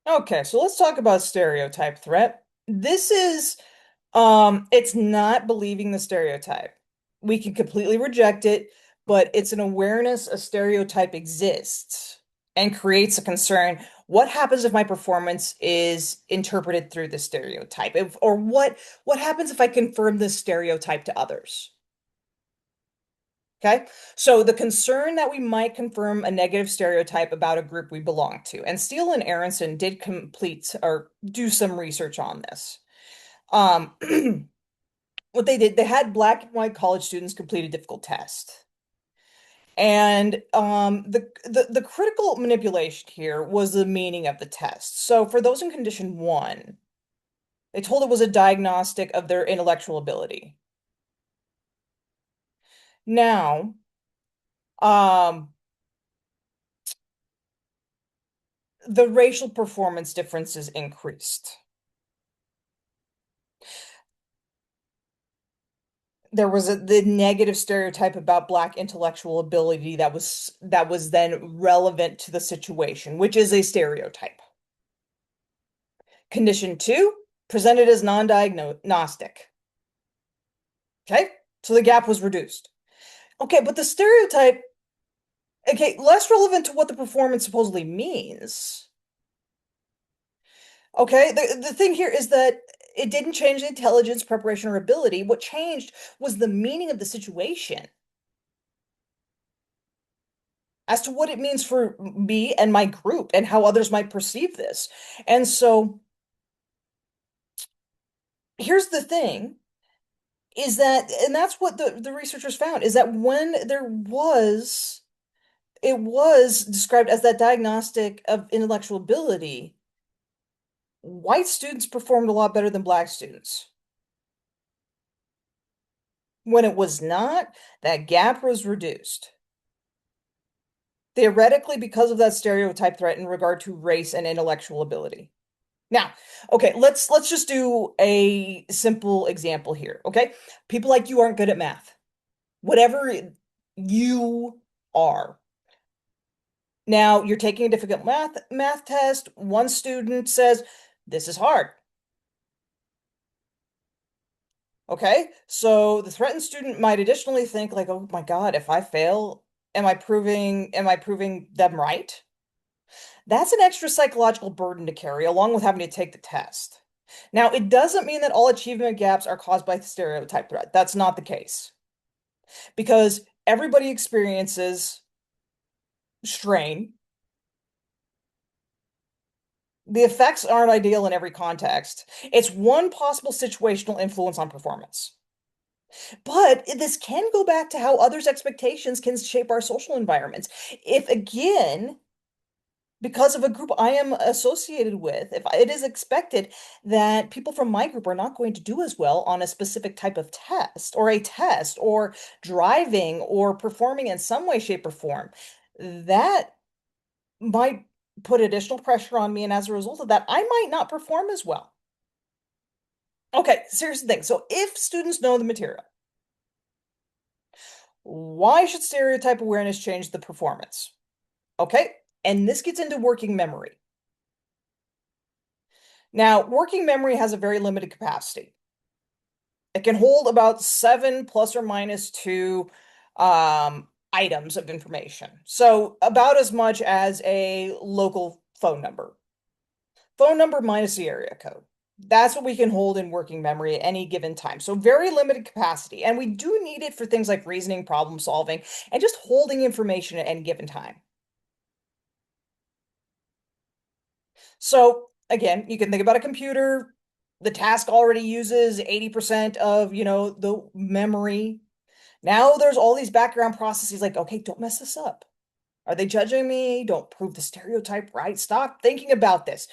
Okay, so let's talk about stereotype threat. This is it's not believing the stereotype. We can completely reject it, but it's an awareness a stereotype exists and creates a concern. What happens if my performance is interpreted through the stereotype? Or what happens if I confirm this stereotype to others? Okay. So the concern that we might confirm a negative stereotype about a group we belong to. And Steele and Aronson did complete or do some research on this. Um, what they did, they had black and white college students complete a difficult test. And the critical manipulation here was the meaning of the test. So for those in condition one, they told it was a diagnostic of their intellectual ability. Now, um, the racial performance differences increased. There was the negative stereotype about Black intellectual ability that was then relevant to the situation, which is a stereotype. Condition two, presented as non-diagnostic. Okay, so the gap was reduced. Okay, but the stereotype, okay, less relevant to what the performance supposedly means. Okay, the thing here is that it didn't change the intelligence, preparation, or ability. What changed was the meaning of the situation as to what it means for me and my group and how others might perceive this. And so here's the thing is that, and that's what the researchers found, is that when it was described as that diagnostic of intellectual ability, white students performed a lot better than black students. When it was not, that gap was reduced. Theoretically, because of that stereotype threat in regard to race and intellectual ability. Now, okay, let's just do a simple example here, okay? People like you aren't good at math. Whatever you are. Now, you're taking a difficult math test. One student says, "This is hard." Okay? So the threatened student might additionally think like, "Oh my God, if I fail, am I proving them right?" That's an extra psychological burden to carry, along with having to take the test. Now, it doesn't mean that all achievement gaps are caused by the stereotype threat. That's not the case. Because everybody experiences strain. The effects aren't ideal in every context. It's one possible situational influence on performance. But this can go back to how others' expectations can shape our social environments. If, again, because of a group I am associated with, if it is expected that people from my group are not going to do as well on a specific type of test or driving or performing in some way, shape, or form, that might put additional pressure on me. And as a result of that, I might not perform as well. Okay, so here's the thing. So if students know the material, why should stereotype awareness change the performance? Okay, and this gets into working memory. Now, working memory has a very limited capacity. It can hold about seven plus or minus two items of information. So about as much as a local phone number. Phone number minus the area code. That's what we can hold in working memory at any given time. So very limited capacity. And we do need it for things like reasoning, problem solving, and just holding information at any given time. So again, you can think about a computer. The task already uses 80% of, the memory. Now there's all these background processes like, okay, don't mess this up. Are they judging me? Don't prove the stereotype right. Stop thinking about this.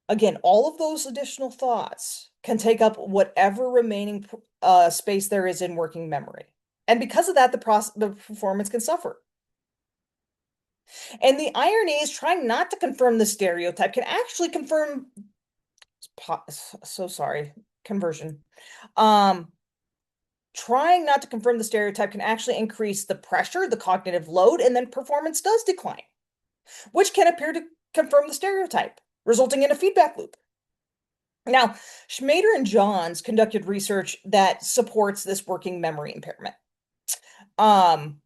Again, all of those additional thoughts can take up whatever remaining space there is in working memory. And because of that, the performance can suffer. And the irony is trying not to confirm the stereotype can actually confirm, so sorry, conversion. Um, Trying not to confirm the stereotype can actually increase the pressure, the cognitive load, and then performance does decline, which can appear to confirm the stereotype. resulting in a feedback loop. Now, Schmader and Johns conducted research that supports this working memory impairment. Um,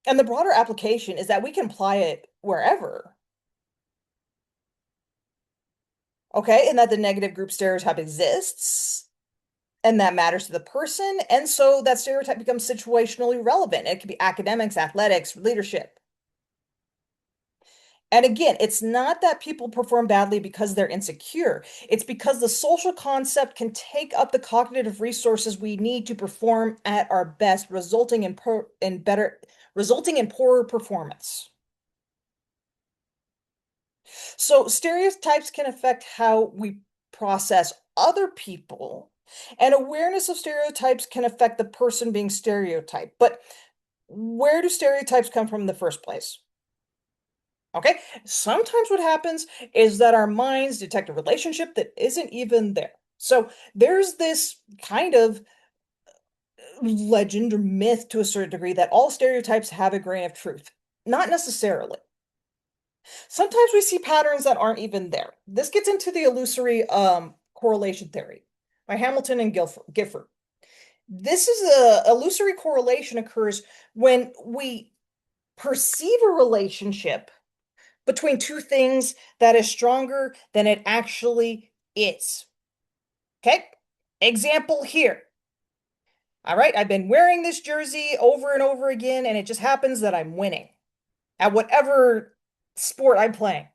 and the broader application is that we can apply it wherever, okay? And that the negative group stereotype exists, and that matters to the person, and so that stereotype becomes situationally relevant. It could be academics, athletics, leadership. And again, it's not that people perform badly because they're insecure. It's because the social concept can take up the cognitive resources we need to perform at our best, resulting in poorer performance. So stereotypes can affect how we process other people, and awareness of stereotypes can affect the person being stereotyped. But where do stereotypes come from in the first place? Okay, sometimes what happens is that our minds detect a relationship that isn't even there. So there's this kind of legend or myth to a certain degree that all stereotypes have a grain of truth. Not necessarily. Sometimes we see patterns that aren't even there. This gets into the illusory correlation theory by Hamilton and Gifford. This is a illusory correlation occurs when we perceive a relationship between two things that is stronger than it actually is. Okay? Example here. All right, I've been wearing this jersey over and over again, and it just happens that I'm winning at whatever sport I'm playing.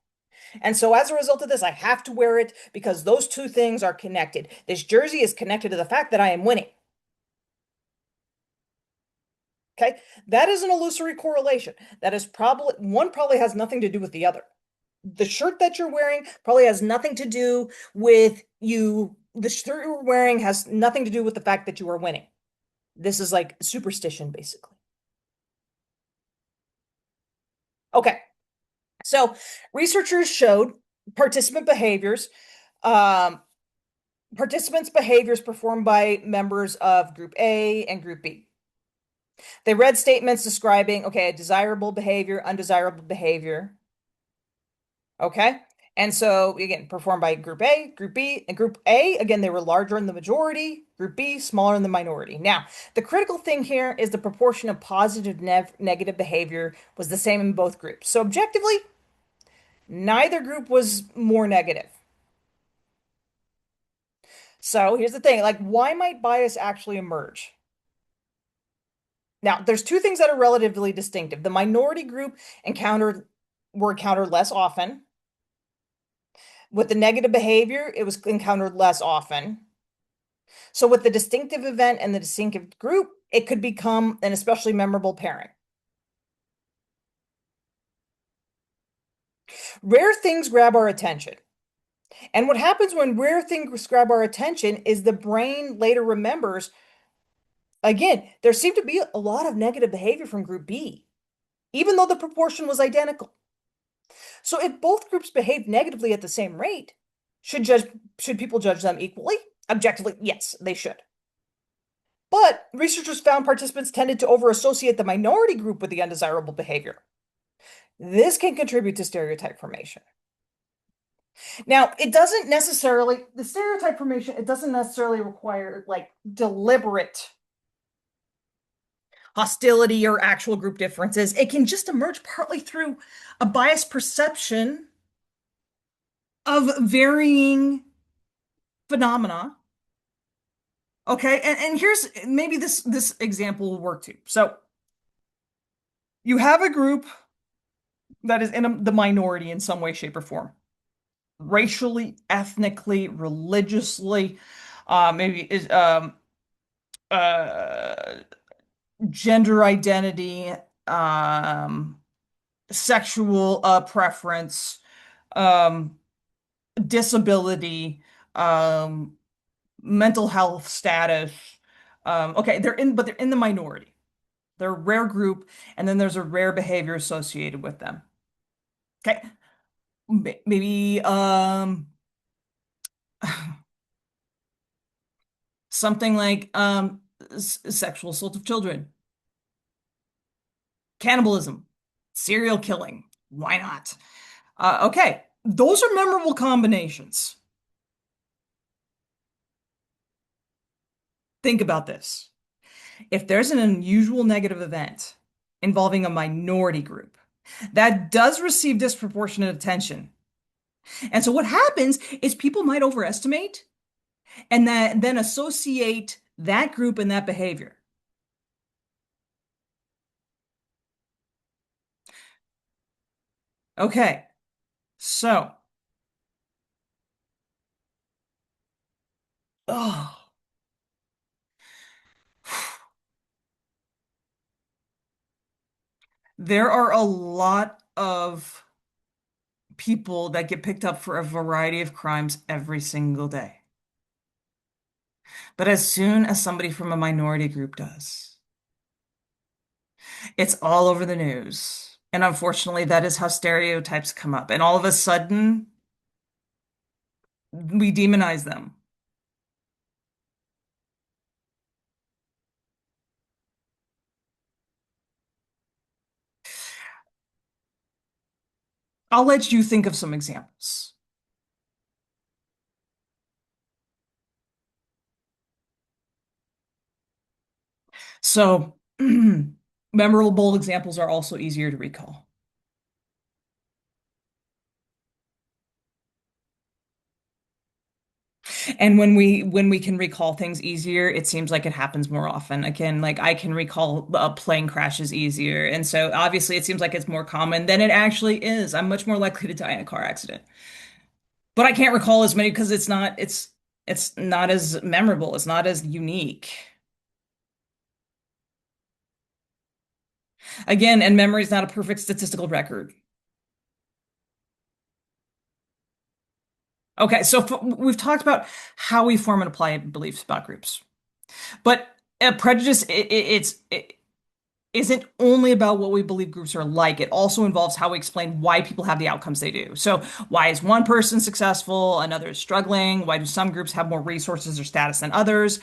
And so as a result of this, I have to wear it because those two things are connected. This jersey is connected to the fact that I am winning. Okay? That is an illusory correlation. That is probably one probably has nothing to do with the other. The shirt that you're wearing probably has nothing to do with you. The shirt you're wearing has nothing to do with the fact that you are winning. This is like superstition, basically. Okay, so researchers showed participant behaviors, um, participants' behaviors performed by members of Group A and Group B. They read statements describing, okay, a desirable behavior, undesirable behavior. Okay. And so again, performed by Group A, Group B, and Group A, again, they were larger in the majority, Group B, smaller in the minority. Now, the critical thing here is the proportion of positive negative behavior was the same in both groups. So objectively, neither group was more negative. So here's the thing, like, why might bias actually emerge? Now, there's two things that are relatively distinctive. The minority group were encountered less often. With the negative behavior, it was encountered less often. So with the distinctive event and the distinctive group, it could become an especially memorable pairing. Rare things grab our attention. And what happens when rare things grab our attention is the brain later remembers, again, there seemed to be a lot of negative behavior from group B, even though the proportion was identical. So if both groups behaved negatively at the same rate, should people judge them equally? Objectively, yes, they should. But researchers found participants tended to over-associate the minority group with the undesirable behavior. This can contribute to stereotype formation. Now, the stereotype formation, it doesn't necessarily require like deliberate hostility or actual group differences. It can just emerge partly through a biased perception of varying phenomena. Okay, and here's maybe this example will work too. So you have a group that is in the minority in some way, shape, or form, racially, ethnically, religiously, maybe is uh, gender identity, um, sexual preference, um, disability, um, mental health status. Okay, but they're in the minority. They're a rare group, and then there's a rare behavior associated with them. Okay, maybe something like sexual assault of children, cannibalism, serial killing. Why not? Okay, Those are memorable combinations. Think about this. If there's an unusual negative event involving a minority group, that does receive disproportionate attention. And so what happens is people might overestimate and then associate that group and that behavior. Okay, so, oh, there are a lot of people that get picked up for a variety of crimes every single day. But as soon as somebody from a minority group does, it's all over the news. And unfortunately, that is how stereotypes come up. And all of a sudden, we demonize them. I'll let you think of some examples. So, memorable examples are also easier to recall. And when we can recall things easier, it seems like it happens more often. Again, like I can recall plane crashes easier. And so obviously it seems like it's more common than it actually is. I'm much more likely to die in a car accident. But I can't recall as many because it's not as memorable. It's not as unique. Again, and memory is not a perfect statistical record. Okay, so we've talked about how we form and apply beliefs about groups. But prejudice, it isn't only about what we believe groups are like. It also involves how we explain why people have the outcomes they do. So, why is one person successful, another is struggling? Why do some groups have more resources or status than others?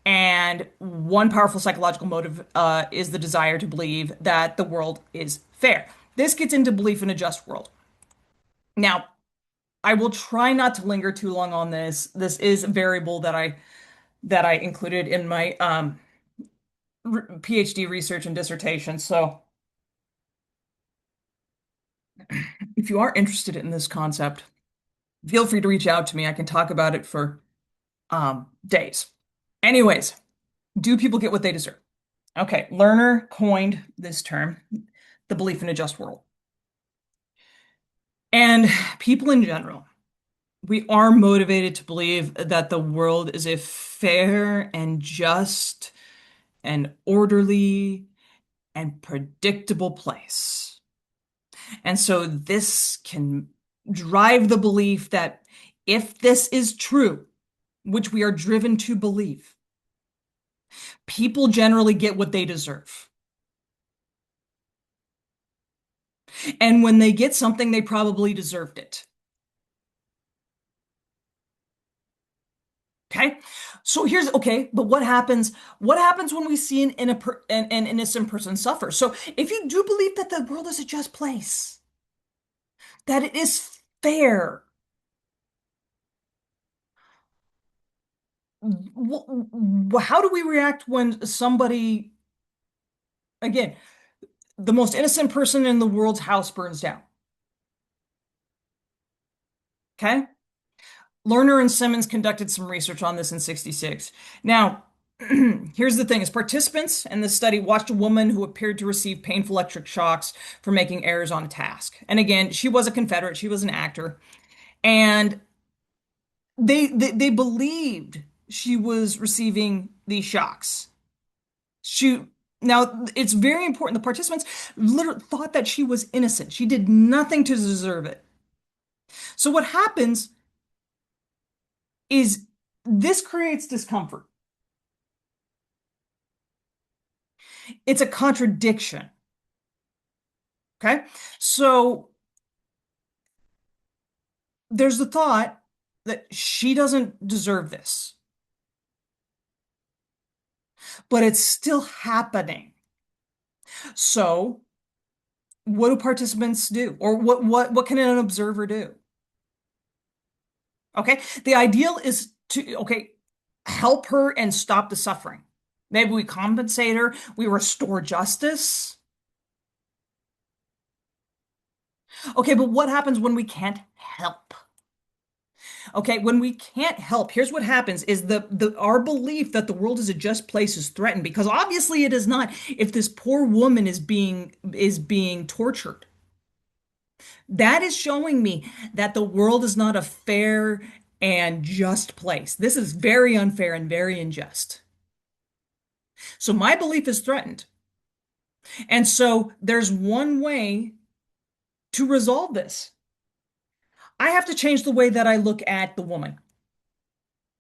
And one powerful psychological motive is the desire to believe that the world is fair. This gets into belief in a just world. Now, I will try not to linger too long on this. This is a variable that I included in my PhD research and dissertation. So if you are interested in this concept, feel free to reach out to me. I can talk about it for days. Anyways, do people get what they deserve? Okay, Lerner coined this term, the belief in a just world. And people in general, we are motivated to believe that the world is a fair and just and orderly and predictable place. And so this can drive the belief that if this is true, which we are driven to believe, people generally get what they deserve. And when they get something, they probably deserved it. Okay. So here's okay, but what happens? What happens when we see an innocent person suffer? So if you do believe that the world is a just place, that it is fair, how do we react when somebody, again, the most innocent person in the world's house burns down? Okay. Lerner and Simmons conducted some research on this in 66. Now, here's the thing, as participants in this study watched a woman who appeared to receive painful electric shocks for making errors on a task. And again, she was a Confederate, she was an actor, and they believed she was receiving these shocks. She Now it's very important. The participants literally thought that she was innocent. She did nothing to deserve it. So what happens is this creates discomfort. It's a contradiction. Okay. So there's the thought that she doesn't deserve this, but it's still happening. So what do participants do? Or what can an observer do? Okay. The ideal is to, okay, help her and stop the suffering. Maybe we compensate her, we restore justice. Okay, but what happens when we can't help? Okay, when we can't help, here's what happens is the our belief that the world is a just place is threatened because obviously it is not if this poor woman is being tortured. That is showing me that the world is not a fair and just place. This is very unfair and very unjust. So my belief is threatened. And so there's one way to resolve this. I have to change the way that I look at the woman,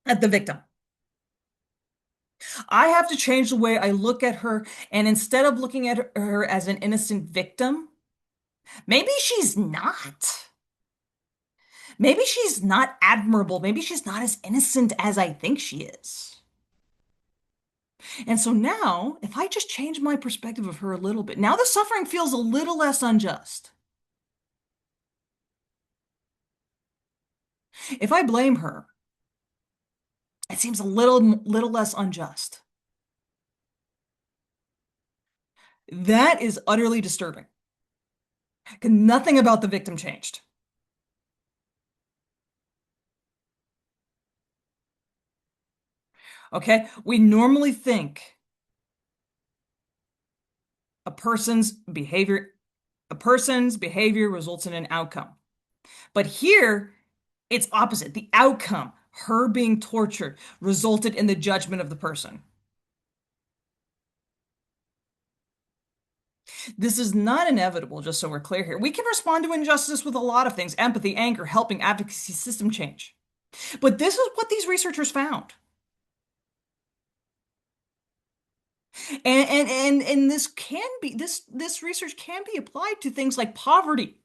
at the victim. I have to change the way I look at her. And instead of looking at her as an innocent victim, maybe she's not. Maybe she's not admirable. Maybe she's not as innocent as I think she is. And so now, if I just change my perspective of her a little bit, now the suffering feels a little less unjust. If I blame her, it seems a little less unjust. That is utterly disturbing. Nothing about the victim changed. Okay? We normally think a person's behavior a person's behavior results in an outcome. But here, it's opposite. The outcome, her being tortured, resulted in the judgment of the person. This is not inevitable, just so we're clear here. We can respond to injustice with a lot of things, empathy, anger, helping, advocacy, system change. But this is what these researchers found. And this research can be applied to things like poverty.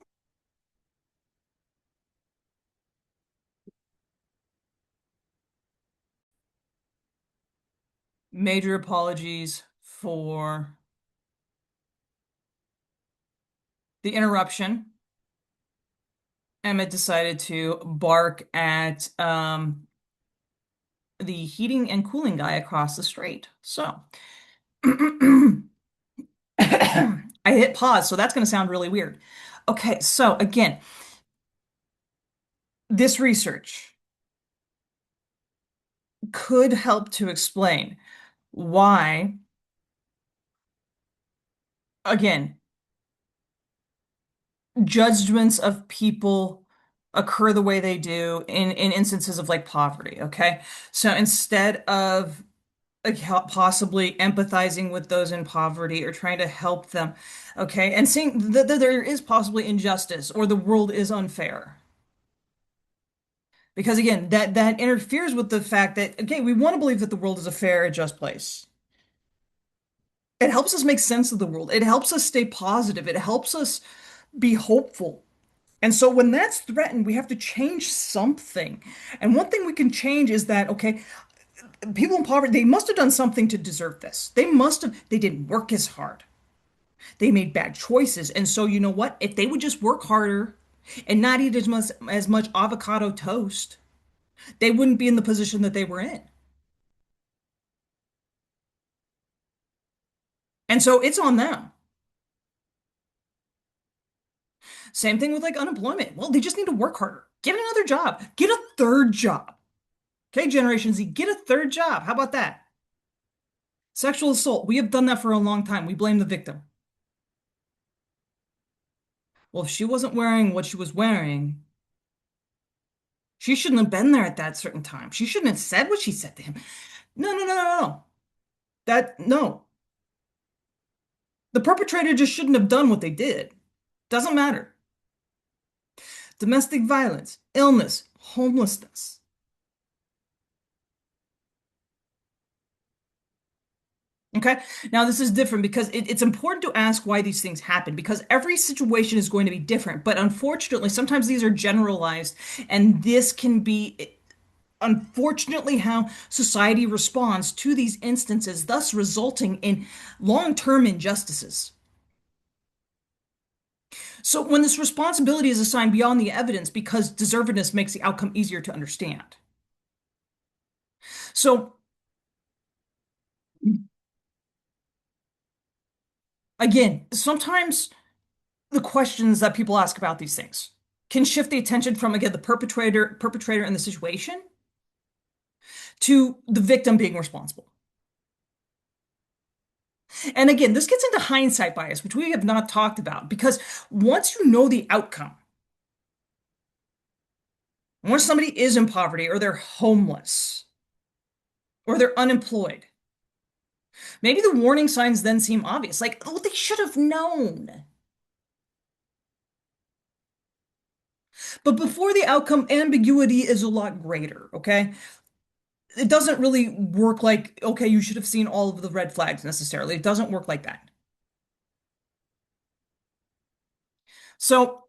Major apologies for the interruption. Emmett decided to bark at the heating and cooling guy across the street. So I hit pause, so that's going to sound really weird. Okay, so again, this research could help to explain why, again, judgments of people occur the way they do in instances of like poverty. Okay, so instead of like possibly empathizing with those in poverty or trying to help them, okay, and seeing that there is possibly injustice or the world is unfair. Because again, that interferes with the fact that, okay, we want to believe that the world is a fair and just place. It helps us make sense of the world. It helps us stay positive. It helps us be hopeful. And so when that's threatened, we have to change something. And one thing we can change is that, okay, people in poverty, they must have done something to deserve this. They didn't work as hard. They made bad choices. And so, you know what? If they would just work harder and not eat as much avocado toast, they wouldn't be in the position that they were in. And so it's on them. Same thing with like unemployment. Well, they just need to work harder. Get another job. Get a third job. Okay, Generation Z, get a third job. How about that? Sexual assault. We have done that for a long time. We blame the victim. Well, if she wasn't wearing what she was wearing, she shouldn't have been there at that certain time. She shouldn't have said what she said to him. No, no, no, no, no. No. The perpetrator just shouldn't have done what they did. Doesn't matter. Domestic violence, illness, homelessness. Okay. Now, this is different because it's important to ask why these things happen because every situation is going to be different. But unfortunately, sometimes these are generalized, and this can be, unfortunately, how society responds to these instances, thus resulting in long-term injustices. So when this responsibility is assigned beyond the evidence because deservedness makes the outcome easier to understand. So again, sometimes the questions that people ask about these things can shift the attention from, again, the perpetrator in the situation to the victim being responsible. And again, this gets into hindsight bias, which we have not talked about, because once you know the outcome, once somebody is in poverty or they're homeless or they're unemployed, maybe the warning signs then seem obvious. Like, oh, they should have known. But before the outcome, ambiguity is a lot greater, okay? It doesn't really work like, okay, you should have seen all of the red flags necessarily. It doesn't work like that. So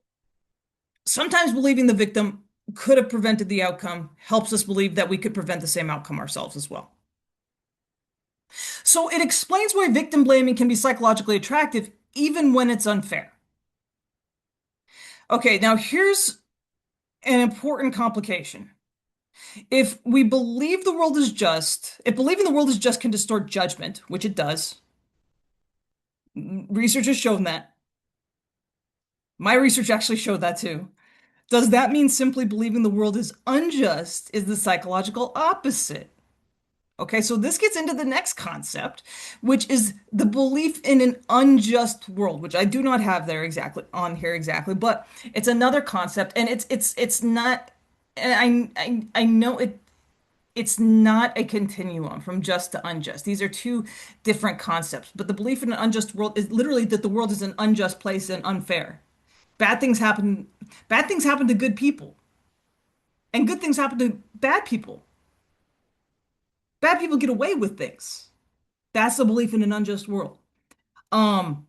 sometimes believing the victim could have prevented the outcome helps us believe that we could prevent the same outcome ourselves as well. So it explains why victim blaming can be psychologically attractive even when it's unfair. Okay, now here's an important complication. If we believe the world is just, if believing the world is just can distort judgment, which it does, research has shown that. My research actually showed that too. Does that mean simply believing the world is unjust is the psychological opposite? Okay, so this gets into the next concept, which is the belief in an unjust world, which I do not have there exactly on here exactly, but it's another concept, and it's not, and I know it's not a continuum from just to unjust. These are two different concepts, but the belief in an unjust world is literally that the world is an unjust place and unfair. Bad things happen, bad things happen to good people, and good things happen to bad people. Bad people get away with things. That's the belief in an unjust world. Um,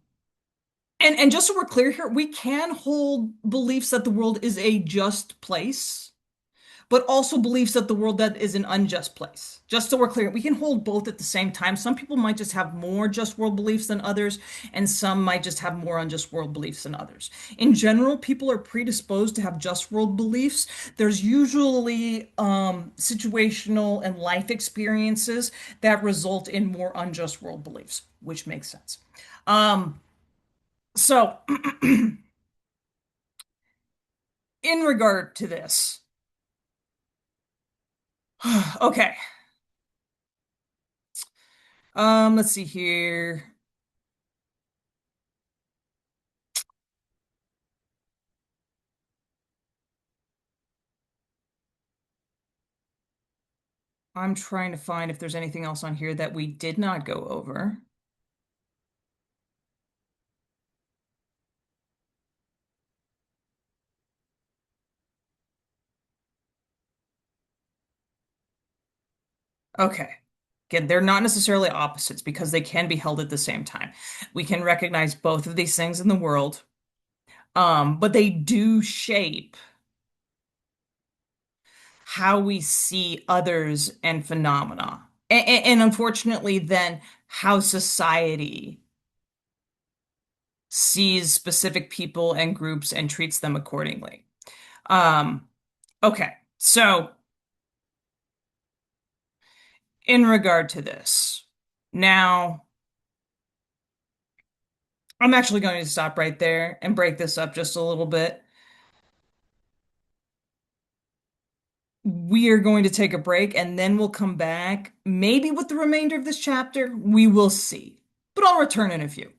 and just so we're clear here, we can hold beliefs that the world is a just place, but also beliefs that the world that is an unjust place. Just so we're clear, we can hold both at the same time. Some people might just have more just world beliefs than others, and some might just have more unjust world beliefs than others. In general, people are predisposed to have just world beliefs. There's usually situational and life experiences that result in more unjust world beliefs, which makes sense. Um, so, in regard to this, okay, let's see here. I'm trying to find if there's anything else on here that we did not go over. Okay. Again, they're not necessarily opposites because they can be held at the same time. We can recognize both of these things in the world, but they do shape how we see others and phenomena. And unfortunately, then how society sees specific people and groups and treats them accordingly. Um, okay, so in regard to this, now I'm actually going to stop right there and break this up just a little bit. We are going to take a break and then we'll come back, maybe with the remainder of this chapter. We will see, but I'll return in a few.